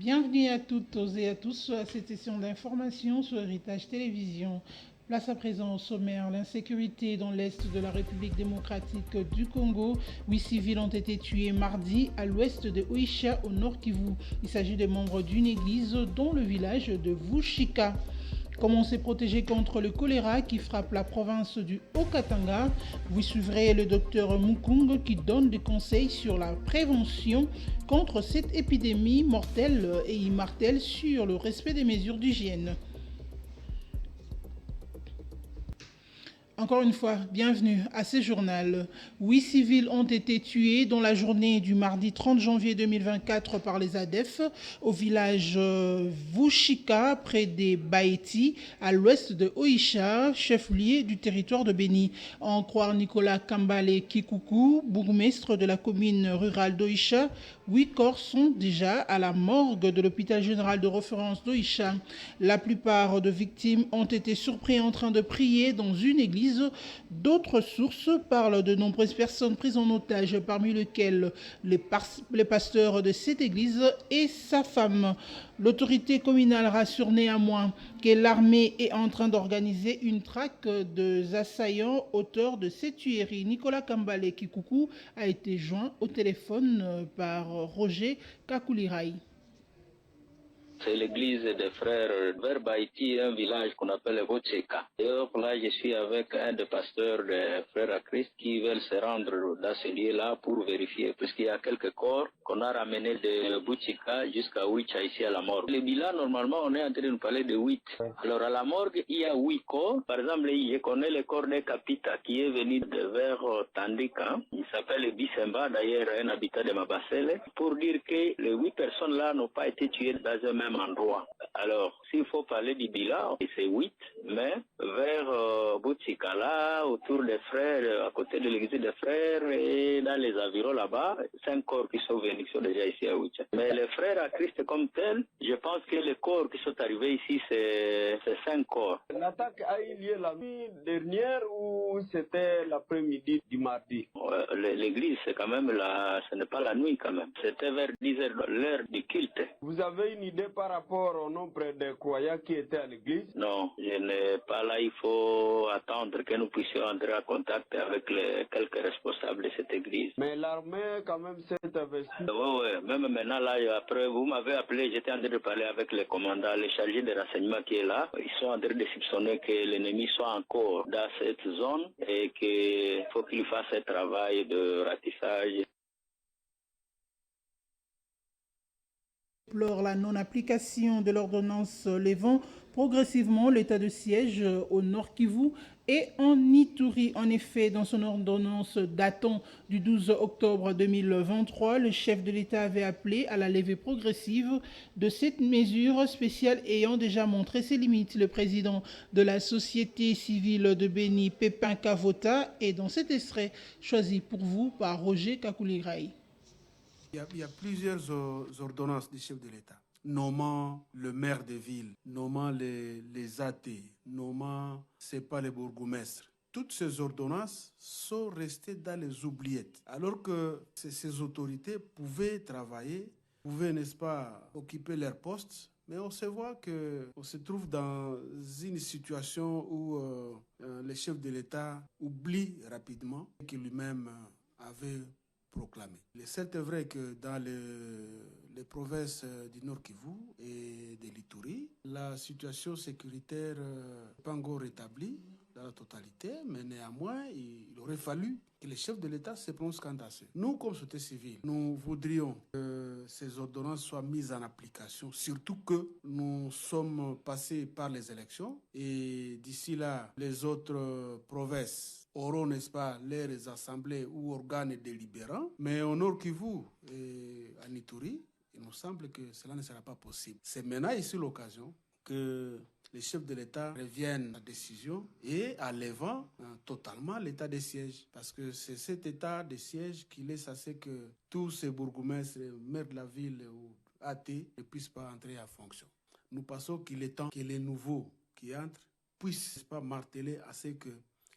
Bienvenue à toutes et à tous à cette session d'information sur Héritage Télévision. Place à présent au sommaire, l'insécurité dans l'est de la République démocratique du Congo. 8 civils ont été tués mardi à l'ouest de Oicha, au nord Kivu. Il s'agit des membres d'une église, dont le village de Vushika. Comment se protéger contre le choléra qui frappe la province du Haut-Katanga? Vous suivrez le docteur Mukung qui donne des conseils sur la prévention contre cette épidémie mortelle et il martèle sur le respect des mesures d'hygiène. Encore une fois, bienvenue à ce journal. 8 civils ont été tués dans la journée du mardi 30 janvier 2024 par les ADF au village Vushika, près des Baeti, à l'ouest de Oicha, chef-lieu du territoire de Beni. En croire Nicolas Kambale Kikuku, bourgmestre de la commune rurale d'Oicha, 8 corps sont déjà à la morgue de l'hôpital général de référence d'Oicha. La plupart de victimes ont été surpris en train de prier dans une église. D'autres sources parlent de nombreuses personnes prises en otage, parmi lesquelles les pasteurs de cette église et sa femme. L'autorité communale rassure néanmoins que l'armée est en train d'organiser une traque des assaillants auteurs de cette tuerie. Nicolas Kambale Kikuku a été joint au téléphone par Roger Kakulirai. C'est l'église des frères vers Baïti, un village qu'on appelle Vocheka. D'ailleurs, là, je suis avec un des pasteurs des frères à Christ qui veulent se rendre dans ce lieu-là pour vérifier, puisqu'il y a quelques corps qu'on a ramenés de Vocheka jusqu'à Wicha, ici à la morgue. Le bilan, normalement, on est en train de nous parler de 8. Alors, à la morgue, il y a 8 corps. Par exemple, je connais le corps de Kapita qui est venu de vers Tandika. Il s'appelle Bisemba, d'ailleurs, un habitat de Mabasele, pour dire que les 8 personnes-là n'ont pas été tuées dans un même endroit. Alors, s'il faut parler du bilan, c'est 8, mais vers Boutsikala, autour des frères, à côté de l'église des frères et dans les environs là-bas, 5 corps qui sont venus, qui sont déjà ici à Wicha. Mais les frères à Christ comme tel, je pense que les corps qui sont arrivés ici, c'est 5 corps. L'attaque a eu lieu la nuit dernière ou c'était l'après-midi du mardi? L'église, c'est quand même ce n'est pas la nuit quand même. C'était vers 10 heures, l'heure du culte. Vous avez une idée par rapport au nombre de croyants qui étaient à l'église? Non, je n'ai pas là. Il faut attendre que nous puissions entrer en contact avec quelques responsables de cette église. Mais l'armée, quand même, s'est investie. Oui. Même maintenant, là, après, vous m'avez appelé, j'étais en train de parler avec le commandant, le chargé de renseignement qui est là. Ils sont en train de soupçonner que l'ennemi soit encore dans cette zone et qu'il faut qu'il fasse un travail de ratissage. La non-application de l'ordonnance levant progressivement l'état de siège au Nord Kivu et en Ituri. En effet, dans son ordonnance datant du 12 octobre 2023, le chef de l'État avait appelé à la levée progressive de cette mesure spéciale ayant déjà montré ses limites. Le président de la société civile de Beni, Pépin Kavota, est dans cet extrait choisi pour vous par Roger Kakulirai. Il y a plusieurs ordonnances du chef de l'État, nommant le maire de ville, nommant les athées, nommant, c'est pas les bourgmestres. Toutes ces ordonnances sont restées dans les oubliettes, alors que ces autorités pouvaient travailler, pouvaient, n'est-ce pas, occuper leur poste. Mais on se voit qu'on se trouve dans une situation où le chef de l'État oublie rapidement qu'il lui-même avait proclamé. Il est certes vrai que dans les provinces du Nord Kivu et de l'Ituri, la situation sécuritaire n'est pas encore rétablie dans la totalité, mais néanmoins, il aurait fallu que les chefs de l'État se prononcent quant à ça. Nous, comme société civile, nous voudrions que ces ordonnances soient mises en application, surtout que nous sommes passés par les élections et d'ici là, les autres provinces auront, n'est-ce pas, leurs assemblées ou organes délibérants. Mais au Nord Kivu et en Ituri, il nous semble que cela ne sera pas possible. C'est maintenant ici l'occasion que les chefs de l'État reviennent à la décision et à levant totalement l'état de siège. Parce que c'est cet état de siège qui laisse à ce que tous ces bourgmestres, maires de la ville ou athées ne puissent pas entrer en fonction. Nous pensons qu'il est temps que les nouveaux qui entrent puissent pas marteler à ce que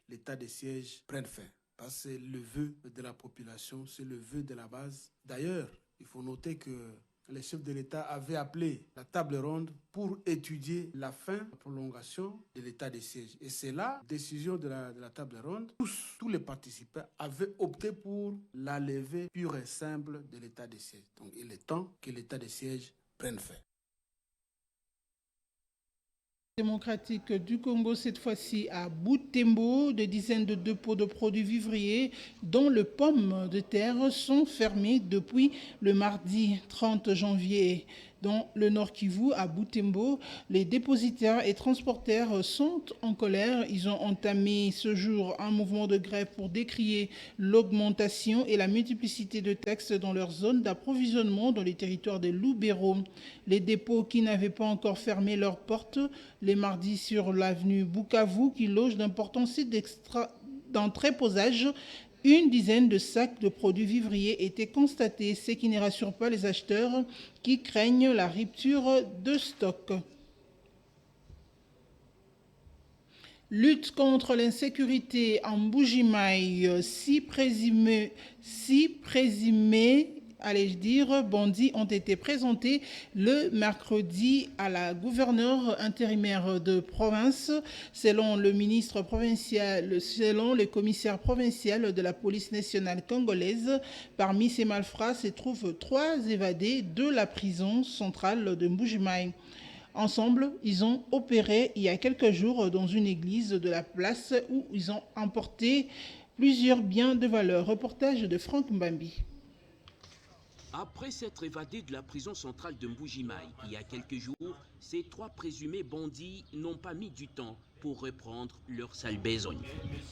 l'état de siège prenne fin. Parce que c'est le vœu de la population, c'est le vœu de la base. D'ailleurs, il faut noter que les chefs de l'État avaient appelé la table ronde pour étudier la fin, la prolongation de l'état de siège. Et c'est la décision de la table ronde. Tous les participants avaient opté pour la levée pure et simple de l'état de siège. Donc il est temps que l'état de siège prenne fin. Démocratique du Congo, cette fois-ci à Butembo, des dizaines de dépôts de produits vivriers, dont le pomme de terre, sont fermés depuis le mardi 30 janvier. Dans le Nord Kivu, à Butembo, les dépositaires et transporteurs sont en colère. Ils ont entamé ce jour un mouvement de grève pour décrier l'augmentation et la multiplicité de taxes dans leur zone d'approvisionnement dans les territoires des Lubero. Les dépôts qui n'avaient pas encore fermé leurs portes les mardis sur l'avenue Bukavu, qui loge d'importants sites d'entreposage, une dizaine de sacs de produits vivriers étaient constatés, ce qui ne rassure pas les acheteurs qui craignent la rupture de stock. Lutte contre l'insécurité en Mbuji-Mayi, six présumés bandits ont été présentés le mercredi à la gouverneure intérimaire de province. Selon le commissaire provincial de la police nationale congolaise, parmi ces malfrats se trouvent 3 évadés de la prison centrale de Mbuji-Mayi. Ensemble, ils ont opéré il y a quelques jours dans une église de la place où ils ont emporté plusieurs biens de valeur. Reportage de Franck Mbambi. Après s'être évadés de la prison centrale de Mbuji-Mayi il y a quelques jours, ces 3 présumés bandits n'ont pas mis du temps pour reprendre leur sale besogne.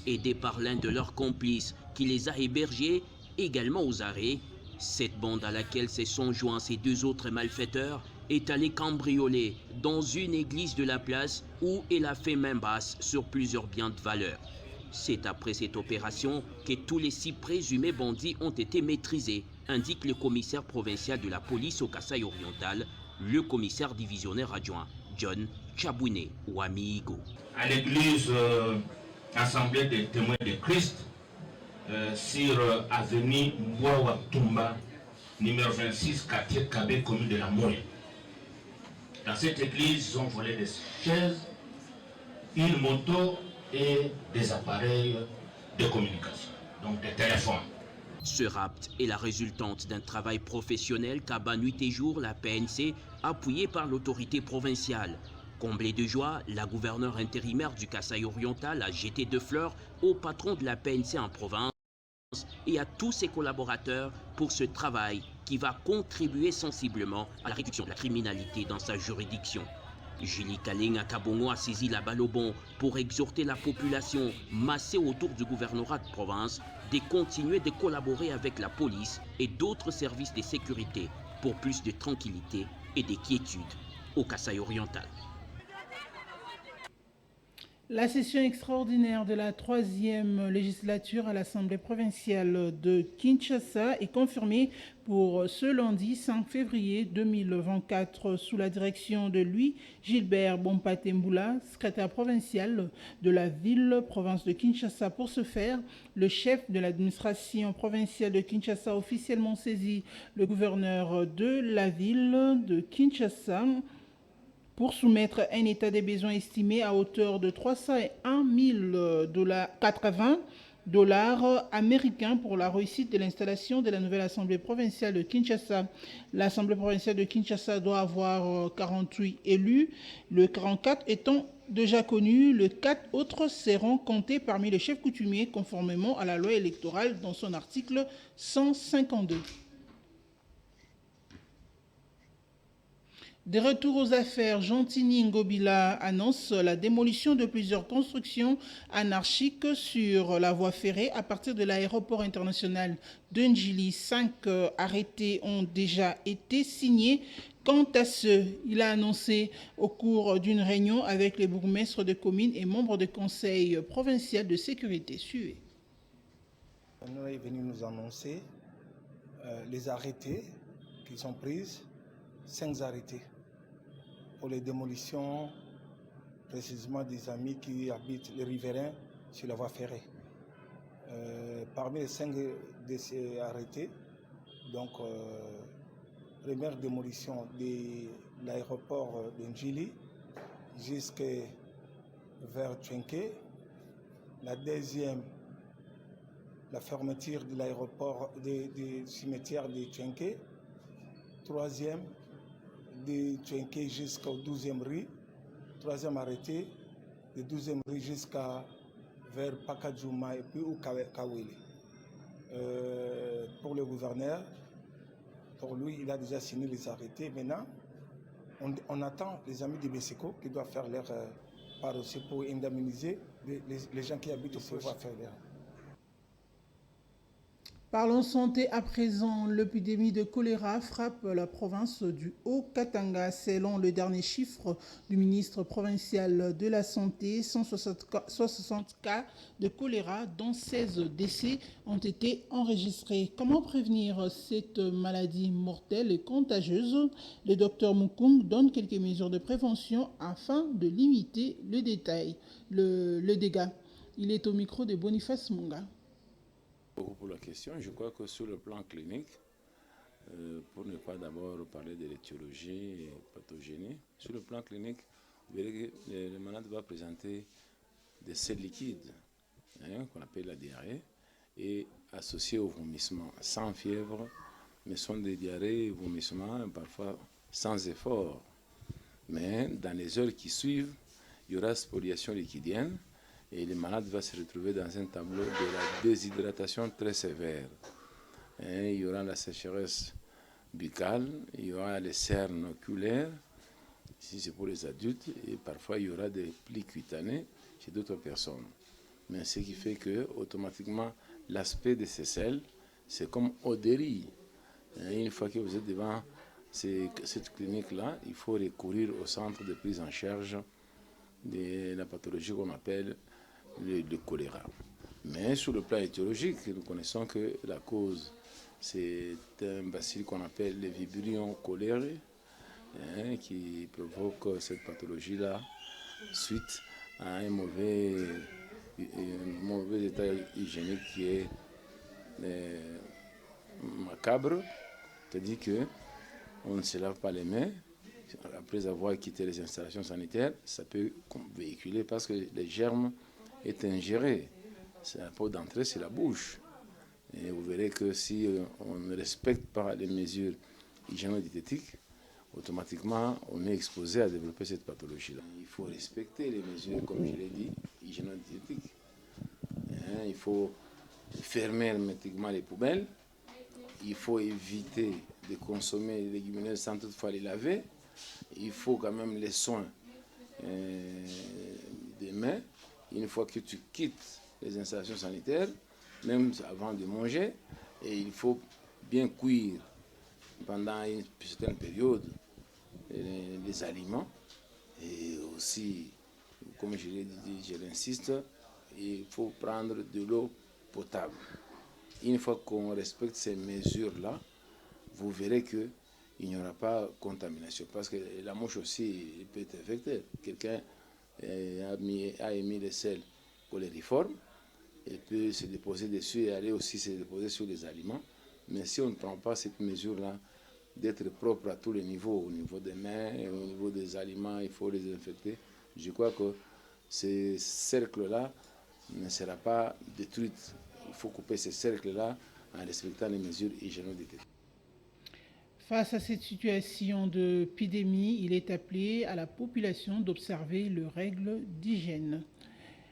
Aidés par l'un de leurs complices qui les a hébergés également aux arrêts, cette bande à laquelle se sont joints ces 2 autres malfaiteurs est allée cambrioler dans une église de la place où elle a fait main basse sur plusieurs biens de valeur. C'est après cette opération que tous les 6 présumés bandits ont été maîtrisés, indique le commissaire provincial de la police au Kasaï oriental, le commissaire divisionnaire adjoint John Chabouine Wamigo. À l'église Assemblée des témoins de Christ, sur avenue Mboua Tumba, numéro 26, quartier Kabé, commune de la Moule. Dans cette église, ils ont volé des chaises, une moto et des appareils de communication, donc des téléphones. Ce rapt est la résultante d'un travail professionnel qu'abat nuit et jour la PNC, appuyée par l'autorité provinciale. Comblée de joie, la gouverneure intérimaire du Kasaï oriental a jeté de fleurs au patron de la PNC en province et à tous ses collaborateurs pour ce travail qui va contribuer sensiblement à la réduction de la criminalité dans sa juridiction. Julie Kaling à Kabongo a saisi la balle au bon pour exhorter la population massée autour du gouvernorat de province de continuer de collaborer avec la police et d'autres services de sécurité pour plus de tranquillité et de quiétude au Kasaï oriental. La session extraordinaire de la 3e législature à l'Assemblée provinciale de Kinshasa est confirmée pour ce lundi 5 février 2024 sous la direction de Louis-Gilbert Bompatembula, secrétaire provincial de la ville-province de Kinshasa. Pour ce faire, le chef de l'administration provinciale de Kinshasa a officiellement saisi le gouverneur de la ville de Kinshasa pour soumettre un état des besoins estimé à hauteur de 301 080 $ américains pour la réussite de l'installation de la nouvelle Assemblée provinciale de Kinshasa. L'Assemblée provinciale de Kinshasa doit avoir 48 élus, le 44 étant déjà connu. Les 4 autres seront comptés parmi les chefs coutumiers conformément à la loi électorale dans son article 152. De retour aux affaires, Gentini Ngobila annonce la démolition de plusieurs constructions anarchiques sur la voie ferrée à partir de l'aéroport international de Njili. 5 arrêtés ont déjà été signés. Quant à ce, il a annoncé au cours d'une réunion avec les bourgmestres de communes et membres du conseil provincial de sécurité. Suivez. On est venu nous annoncer les arrêtés qui sont pris, 5 arrêtés pour les démolitions, précisément des amis qui habitent les riverains sur la voie ferrée. Parmi les 5 de ces arrêtés, donc première démolition de l'aéroport de Njili jusqu'à vers Tchenké. La deuxième, la fermeture de l'aéroport, du cimetière de Tchenké. Troisième, de Tchenké jusqu'au 12e rue. Troisième arrêté, de 12e rue jusqu'à vers Pakadjouma et puis Kawili. Pour le gouverneur, pour lui, il a déjà signé les arrêtés. Maintenant, on attend les amis du Besseko qui doivent faire leur part aussi pour indemniser les gens qui habitent ici. Parlons santé à présent. L'épidémie de choléra frappe la province du Haut-Katanga. Selon le dernier chiffre du ministre provincial de la Santé, 160 cas de choléra, dont 16 décès, ont été enregistrés. Comment prévenir cette maladie mortelle et contagieuse? Le docteur Moukoum donne quelques mesures de prévention afin de limiter le dégât. Il est au micro de Boniface Munga. Pour la question, je crois que sur le plan clinique, pour ne pas d'abord parler de l'étiologie et pathogénie, sur le plan clinique, vous verrez que le malade va présenter des selles liquides, qu'on appelle la diarrhée, et associées au vomissement, sans fièvre, mais sont des diarrhées et vomissements parfois sans effort. Mais dans les heures qui suivent, il y aura spoliation liquidienne, et le malade va se retrouver dans un tableau de la déshydratation très sévère. Et il y aura la sécheresse buccale, il y aura les cernes oculaires, si c'est pour les adultes, et parfois il y aura des plis cutanés chez d'autres personnes. Mais ce qui fait que automatiquement l'aspect de ces selles, c'est comme odérie. Et une fois que vous êtes devant cette clinique-là, il faut recourir au centre de prise en charge de la pathologie qu'on appelle le choléra. Mais sur le plan étiologique, nous connaissons que la cause, c'est un bacille qu'on appelle le Vibrio cholerae, qui provoque cette pathologie-là suite à un mauvais état hygiénique qui est macabre, c'est-à-dire qu'on ne se lave pas les mains. Après avoir quitté les installations sanitaires, ça peut véhiculer parce que les germes est ingéré. La porte d'entrée, c'est la bouche. Et vous verrez que si on ne respecte pas les mesures hygiéno-diététiques, automatiquement, on est exposé à développer cette pathologie-là. Il faut respecter les mesures, comme je l'ai dit, hygiéno-diététiques. Il faut fermer hermétiquement les poubelles. Il faut éviter de consommer les légumineuses sans toutefois les laver. Il faut quand même les soins des mains. Une fois que tu quittes les installations sanitaires, même avant de manger, et il faut bien cuire pendant une certaine période les aliments. Et aussi, comme je l'ai dit, je l'insiste, il faut prendre de l'eau potable. Une fois qu'on respecte ces mesures-là, vous verrez qu'il n'y aura pas de contamination. Parce que la mouche aussi peut être infectée. Quelqu'un a émis les selles cholériformes, elle peut se déposer dessus et aller aussi se déposer sur les aliments. Mais si on ne prend pas cette mesure-là, d'être propre à tous les niveaux, au niveau des mains, et au niveau des aliments, il faut les désinfecter. Je crois que ce cercle-là ne sera pas détruit. Il faut couper ce cercle-là en respectant les mesures hygiéno-diététiques. Face à cette situation d'épidémie, il est appelé à la population d'observer les règles d'hygiène.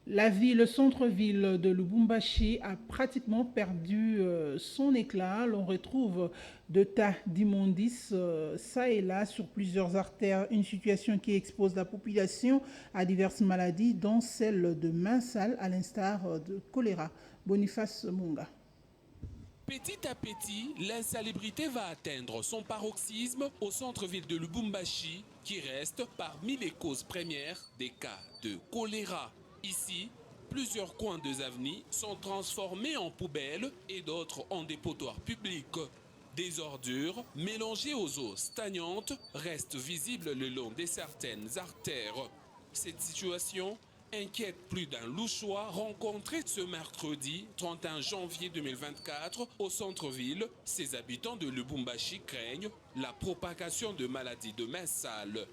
Le centre-ville de Lubumbashi a pratiquement perdu son éclat. L'on retrouve de tas d'immondices ça et là sur plusieurs artères, une situation qui expose la population à diverses maladies, dont celle de mains sales, à l'instar de choléra. Boniface Munga. Petit à petit, l'insalubrité va atteindre son paroxysme au centre-ville de Lubumbashi, qui reste parmi les causes premières des cas de choléra. Ici, plusieurs coins de Zavni sont transformés en poubelles et d'autres en dépotoirs publics. Des ordures mélangées aux eaux stagnantes restent visibles le long de certaines artères. Cette situation inquiète plus d'un Louchois rencontré ce mercredi 31 janvier 2024 au centre-ville. Ces habitants de Lubumbashi craignent la propagation de maladies de main sale.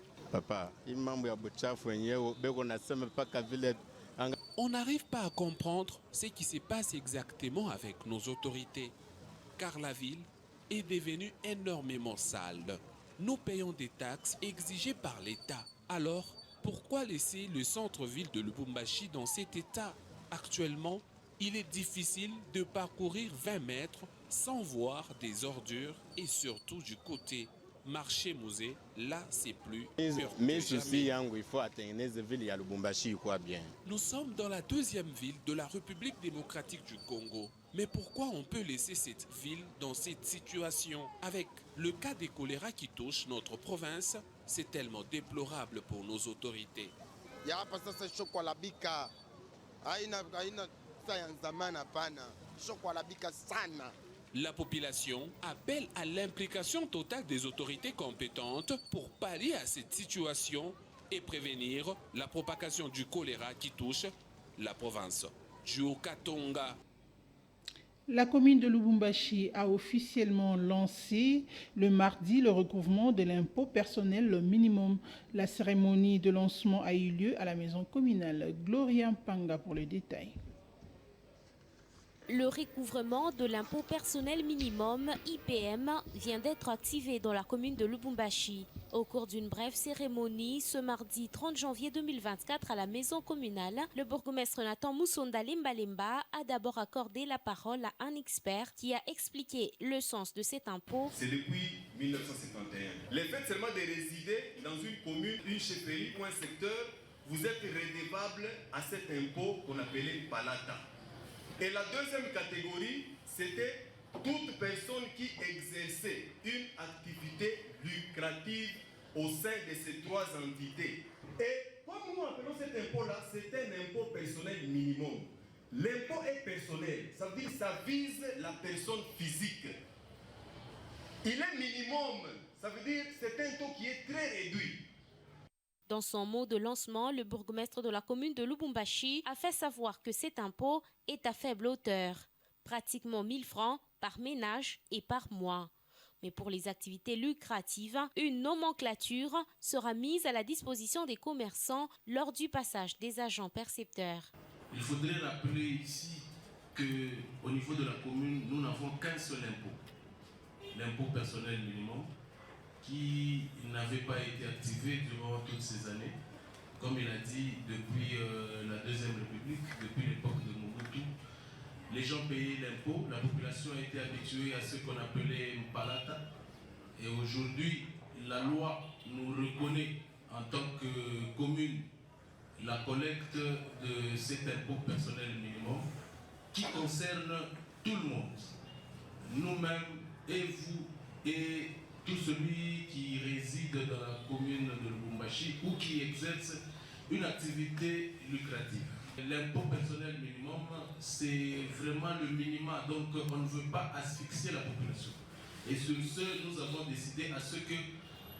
On n'arrive pas à comprendre ce qui se passe exactement avec nos autorités, car la ville est devenue énormément sale. Nous payons des taxes exigées par l'État. Alors, pourquoi laisser le centre-ville de Lubumbashi dans cet état? Actuellement, il est difficile de parcourir 20 mètres sans voir des ordures et surtout du côté marché-musée, là c'est plus pur que jamais. Nous sommes dans la deuxième ville de la République démocratique du Congo. Mais pourquoi on peut laisser cette ville dans cette situation? Avec le cas de choléra qui touche notre province, c'est tellement déplorable pour nos autorités. La population appelle à l'implication totale des autorités compétentes pour pallier à cette situation et prévenir la propagation du choléra qui touche la province du Haut-Katanga. La commune de Lubumbashi a officiellement lancé le mardi le recouvrement de l'impôt personnel minimum. La cérémonie de lancement a eu lieu à la maison communale. Gloria Mpanga pour les détails. Le recouvrement de l'impôt personnel minimum, IPM, vient d'être activé dans la commune de Lubumbashi. Au cours d'une brève cérémonie, ce mardi 30 janvier 2024 à la maison communale, le bourgmestre Nathan Moussonda Lemba a d'abord accordé la parole à un expert qui a expliqué le sens de cet impôt. C'est depuis 1951. Le fait seulement de résider dans une commune, une chefferie ou un secteur, vous êtes redevable à cet impôt qu'on appelait Palata. Et la deuxième catégorie, c'était toute personne qui exerçait une activité lucrative au sein de ces trois entités. Et comme nous appelons cet impôt-là, c'est un impôt personnel minimum. L'impôt est personnel, ça veut dire que ça vise la personne physique. Il est minimum, ça veut dire que c'est un taux qui est très réduit. Dans son mot de lancement, le bourgmestre de la commune de Lubumbashi a fait savoir que cet impôt est à faible hauteur, pratiquement 1000 francs par ménage et par mois. Mais pour les activités lucratives, une nomenclature sera mise à la disposition des commerçants lors du passage des agents percepteurs. Il faudrait rappeler ici qu'au niveau de la commune, nous n'avons qu'un seul impôt, l'impôt personnel minimum, qui n'avait pas été activé durant toutes ces années. Comme il a dit, depuis la Deuxième République, depuis l'époque de Mobutu, les gens payaient l'impôt, la population a été habituée à ce qu'on appelait Mpalata. Et aujourd'hui, la loi nous reconnaît en tant que commune la collecte de cet impôt personnel minimum qui concerne tout le monde, nous-mêmes et vous et tout celui qui réside dans la commune de Lubumbashi ou qui exerce une activité lucrative. L'impôt personnel minimum, c'est vraiment le minimum, donc on ne veut pas asphyxier la population. Et sur ce, nous avons décidé à ce que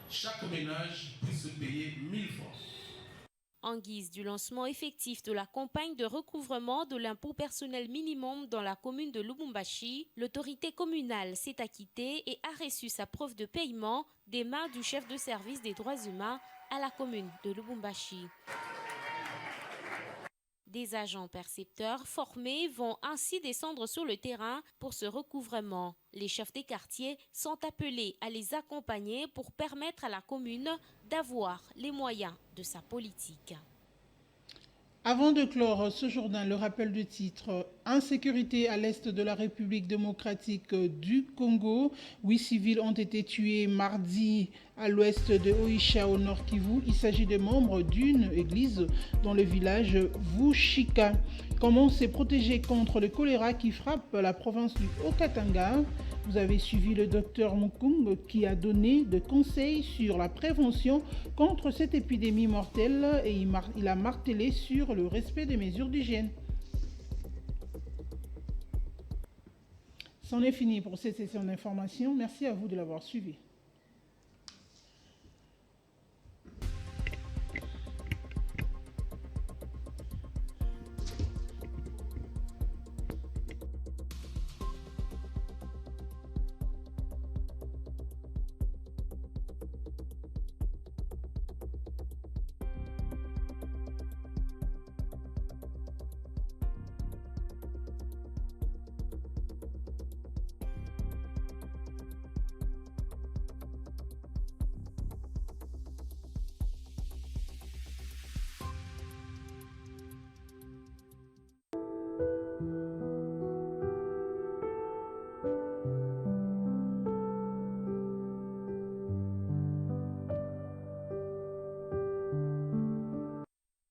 chaque ménage puisse payer 1000 francs. En guise du lancement effectif de la campagne de recouvrement de l'impôt personnel minimum dans la commune de Lubumbashi, l'autorité communale s'est acquittée et a reçu sa preuve de paiement des mains du chef de service des droits humains à la commune de Lubumbashi. Des agents percepteurs formés vont ainsi descendre sur le terrain pour ce recouvrement. Les chefs des quartiers sont appelés à les accompagner pour permettre à la commune d'avoir les moyens de sa politique. Avant de clore ce journal, le rappel de titre. Insécurité à l'est de la République démocratique du Congo. 8 civils ont été tués mardi à l'ouest de Oicha au nord Kivu. Il s'agit de membres d'une église dans le village Vushika. Comment se protéger contre le choléra qui frappe la province du Haut-Katanga? Vous avez suivi le docteur Mukung qui a donné des conseils sur la prévention contre cette épidémie mortelle et il a martelé sur le respect des mesures d'hygiène. C'en est fini pour cette session d'information. Merci à vous de l'avoir suivi.